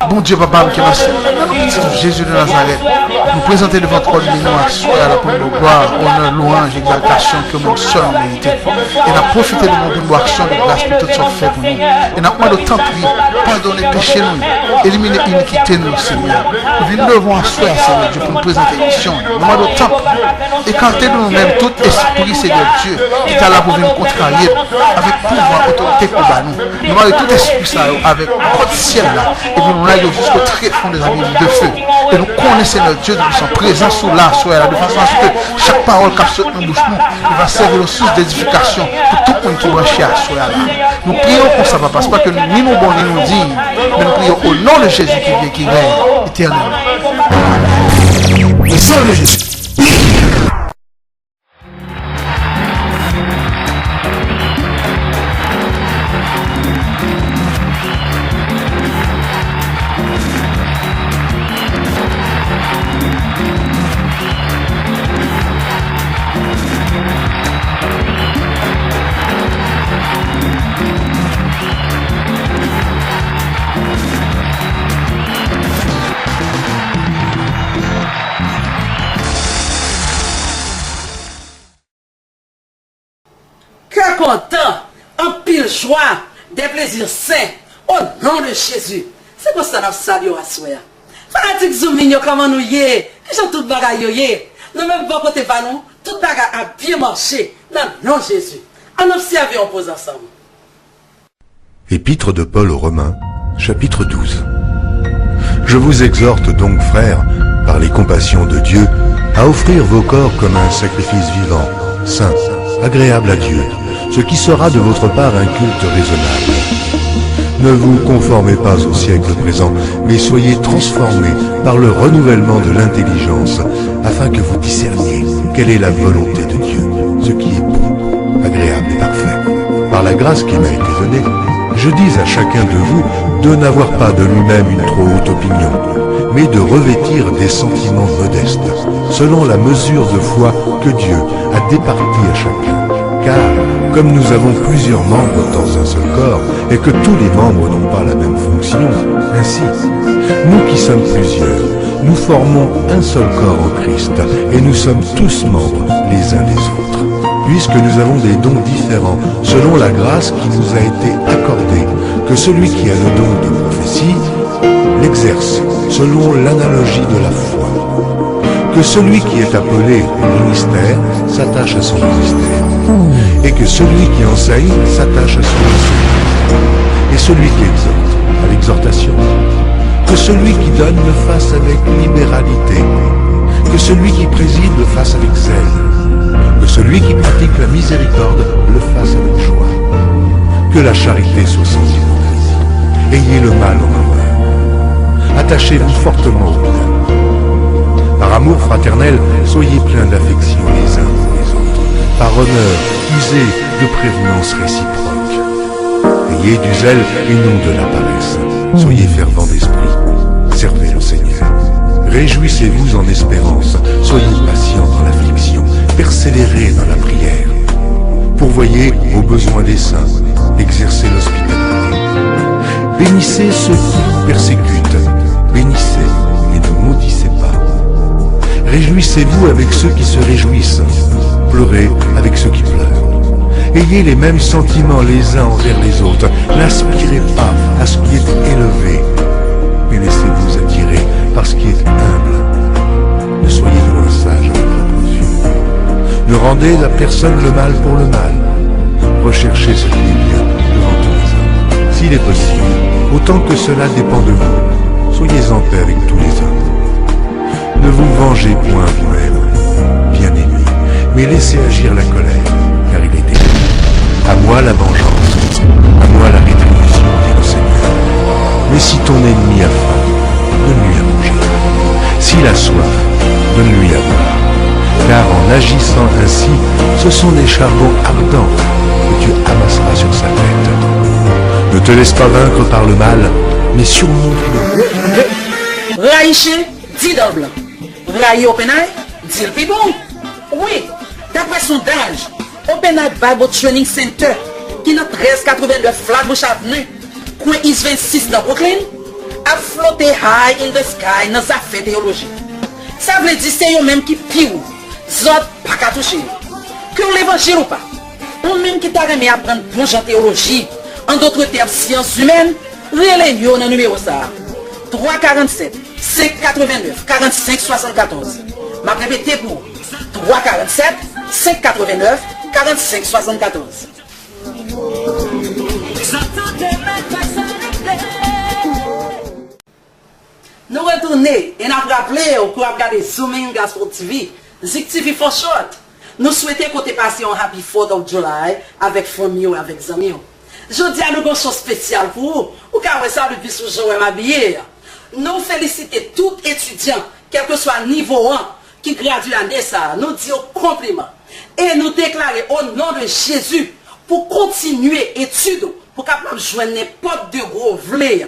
Bon Dieu, papa, qui est Jésus de Nazareth, nous présenter devant votre nous à la pour nos gloire, honneur, louange, exaltation que nous sommes mérités. Et nous profiter de nos action de grâce pour tout ce qu'on fait pour nous. Et nous demandons tant pis, pardonner péché nous, éliminer l'iniquité nous, Seigneur. Nous venons devant à soi, Seigneur Dieu, pour nous présenter l'émission. Nous demandons tant pis, écarter de nous-mêmes tout esprit, Seigneur Dieu, qui est là pour venir contrarier avec pouvoir, autorité pour nous. Nous demandons tout esprit ça avec votre ciel là, et puis nous là jusqu'au très fond des abîmes de feu. Et nous connaissons notre Dieu de son présence sous là, de façon à ce que chaque parole qui saute dans bouche nous va servir de source d'édification pour tout le monde qui branché à soi là. Nous prions pour ça, papa, parce que ni nous bon ni nous dignes, mais nous prions au nom de Jésus qui vient, qui règne éternellement. Le sang de Jésus. Content, en pile joie, des plaisirs sains, au nom de Jésus. C'est pour ça que nous saluons à soi. Fanatique Zoumigno, comment nous y est, les gens tout bagaille y est. Nous même pas côté pas nous, tout bagaille a bien marché, dans le nom de Jésus. En observer, on pose ensemble. Épître de Paul aux Romains, chapitre 12. Je vous exhorte donc, frères, par les compassions de Dieu, à offrir vos corps comme un sacrifice vivant, saint, agréable à Dieu, ce qui sera de votre part un culte raisonnable. Ne vous conformez pas au siècle présent, mais soyez transformés par le renouvellement de l'intelligence, afin que vous discerniez quelle est la volonté de Dieu, ce qui est bon, agréable et parfait. Par la grâce qui m'a été donnée, je dis à chacun de vous de n'avoir pas de lui-même une trop haute opinion, mais de revêtir des sentiments modestes, selon la mesure de foi que Dieu a départie à chacun. Car, comme nous avons plusieurs membres dans un seul corps, et que tous les membres n'ont pas la même fonction, ainsi, nous qui sommes plusieurs, nous formons un seul corps en Christ, et nous sommes tous membres les uns des autres. Puisque nous avons des dons différents, selon la grâce qui nous a été accordée, que celui qui a le don de prophétie l'exerce selon l'analogie de la foi. Que celui qui est appelé au ministère s'attache à son ministère, et que celui qui enseigne s'attache à son enseignement, et celui qui exhorte à l'exhortation. Que celui qui donne le fasse avec libéralité, que celui qui préside le fasse avec zèle, que celui qui pratique la miséricorde le fasse avec joie. Que la charité soit sans hypocrisie. Ayez le mal en horreur. Attachez-vous fortement au bien. Par amour fraternel, soyez pleins d'affection les uns pour les autres. Par honneur, usez de prévenance réciproque. Ayez du zèle et non de la paresse. Soyez fervents d'esprit. Servez le Seigneur. Réjouissez-vous en espérance. Soyez patients dans l'affliction. Persévérez dans la prière. Pourvoyez aux besoins des saints. Exercez l'hospitalité. Bénissez ceux qui vous persécutent. Bénissez et ne maudissez pas. Réjouissez-vous avec ceux qui se réjouissent. Pleurez avec ceux qui pleurent. Ayez les mêmes sentiments les uns envers les autres. N'aspirez pas à ce qui est élevé, mais laissez-vous attirer par ce qui est humble. Ne soyez point sages à vos propres yeux. Ne rendez à personne le mal pour le mal. Recherchez ce qui est bien devant tous les hommes. S'il est possible, autant que cela dépend de vous, soyez en paix avec tous les hommes. Ne vous vengez point vous-même, bien-aimés, mais laissez agir la colère, car il est écrit. À moi la vengeance, à moi la rétribution, dit le Seigneur. Mais si ton ennemi a faim, donne-lui à manger. S'il a soif, donne-lui à boire. Car en agissant ainsi, ce sont des charbons ardents que tu amasseras sur sa tête. Ne te laisse pas vaincre par le mal, mais surmonte-le. Raïché, dit dans blanc. Raï OpenAI, dit le plus bon. Oui, d'après sondage, OpenAI Bible Training Center, qui est 1389 Flatbush Avenue, coin East 26 dans Brooklyn, a flotter high in the sky dans sa fait théologie. Ça veut dire c'est eux même qui pire, zot pas qu'à toucher. Que l'évangile ou pas. Ou même qui t'a remis à apprendre plonge en théologie, en d'autres termes sciences humaines, relève dans numéro ça. 347 589 45 74. Ma répété pour 347 589 45 74. Nous retournons et nous rappelons qu'on a regardé Zooming Gospel TV, Zik TV for short. Nous souhaitons côté passer un Happy 4th of July avec famille et avec amis. Je dis à nous une chose spéciale pour vous, ou car ça depuis ce jour m'habiller. Nous félicitons tous étudiants, quel que soit le niveau 1, qui graduent l'année ça, nous disons compliment. Et nous déclarons au nom de Jésus pour continuer l'étude, pour capable joindre n'importe de gros vlés.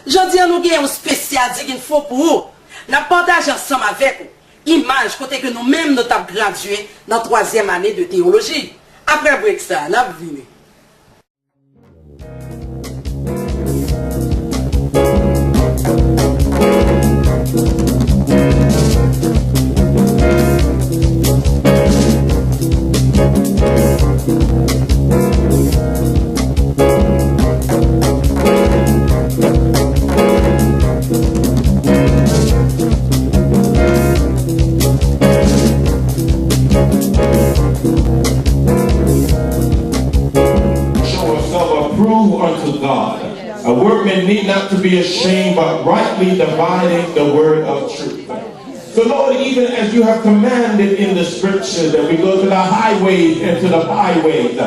Je dis à nous avons un spécial qu'il faut pour vous. Nous partageons ensemble avec vous. Image côté que nous-mêmes nous avons gradué dans la 3e année de théologie. Après le break ça, nous avons venu. Unto God. A workman need not to be ashamed, but rightly dividing the word of truth. So Lord, even as you have commanded in the scripture that we go to the highways and to the byways,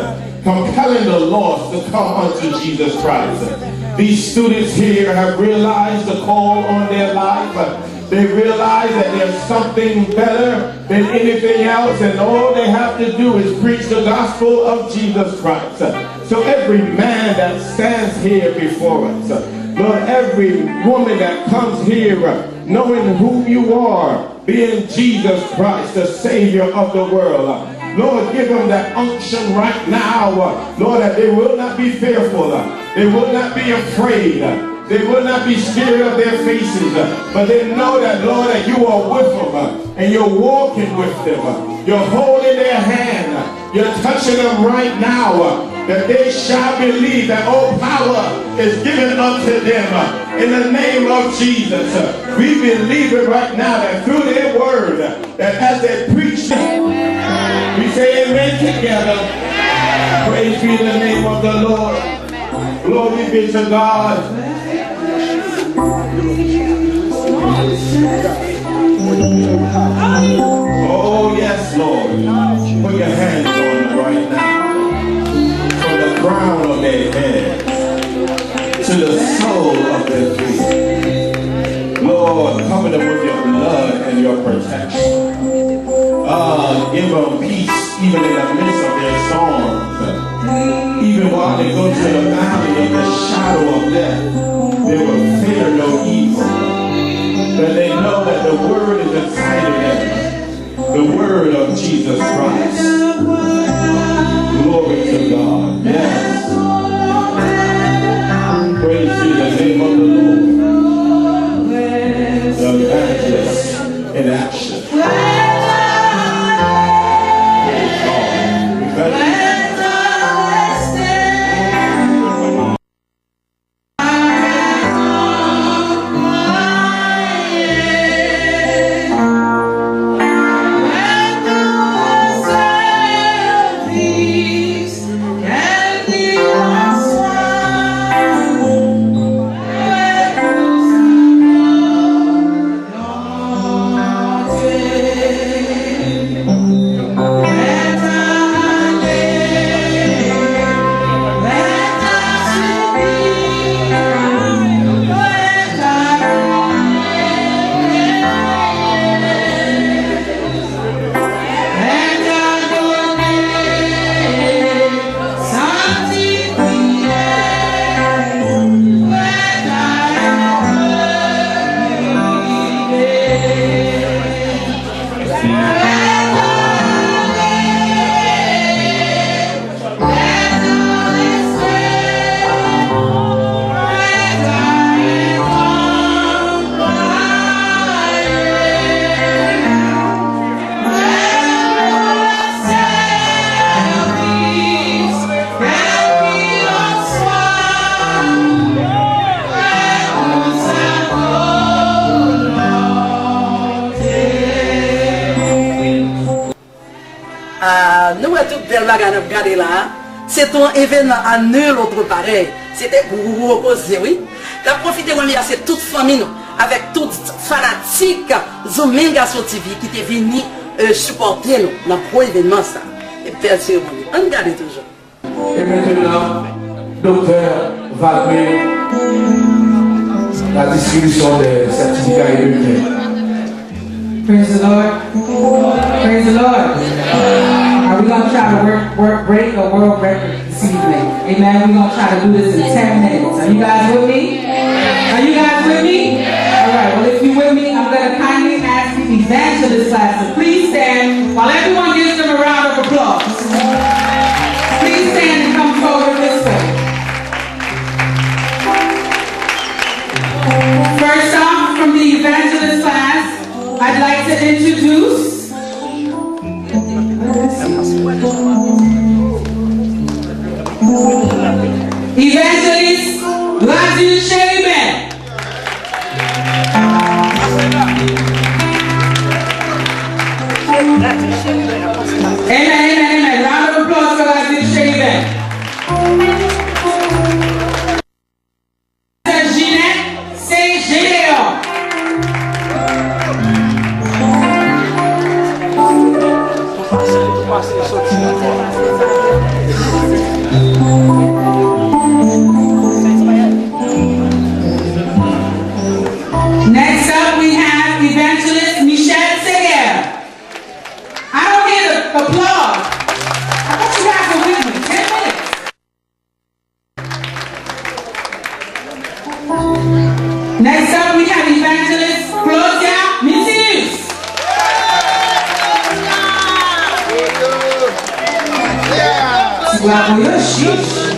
compelling the lost to come unto Jesus Christ. These students here have realized the call on their life. They realize that there's something better than anything else, and all they have to do is preach the gospel of Jesus Christ. So every man that stands here before us, Lord, every woman that comes here knowing who you are, being Jesus Christ, the Savior of the world, Lord, give them that unction right now, Lord, that they will not be fearful, they will not be afraid. They will not be scared of their faces, but they know that, Lord, that you are with them, and you're walking with them. You're holding their hand. You're touching them right now, that they shall believe that all power is given unto them in the name of Jesus. We believe it right now that through their word, that as they preach, we say amen together. Praise be the name of the Lord. Glory be to God. Oh yes, Lord. Put your hands on them right now. From the crown of their head to the sole of their feet. Lord, cover them with your blood and your protection. Give them peace even in the midst of their storms. Even while they go to the valley of the shadow of death, they will fear no evil. But they know that the word is inside of them. The word of Jesus Christ. Glory to God. Yes. Praise be the name of the Lord. The evangelist in action. bel bagage à regarder là. C'est un événement à nul autre pareil. C'était pour reposer, oui. La profiter de c'est toute famille, avec toute fanatique, Zominga sur TV qui était venu supporter nous dans le pro événement ça. Et Père cérémonie. On regarde toujours. Et maintenant, docteur Valmé, la distribution des certificats et de clés. Praise the Lord. Praise the Lord. Are we going to try to break a world record this evening? Amen. We're going to try to do this in 10 minutes. Are you guys with me? Are you guys with me? All right. Well, if you're with me, I'm going to kindly ask the evangelist class to please stand while everyone gives them a round of applause. Please stand and come forward this way. First off, from the evangelist class, I'd like to introduce Evangelist Raju Shaman. Amen. Round of applause for Raju Shaman. Jeanette Saint-Gédéon. Next up, we have Evangelist Michelle Seguer. I don't hear the applause. I thought you guys were with me. 10 minutes. Next up, we have Evangelist Claudia Mitius. Wow, you're sheesh.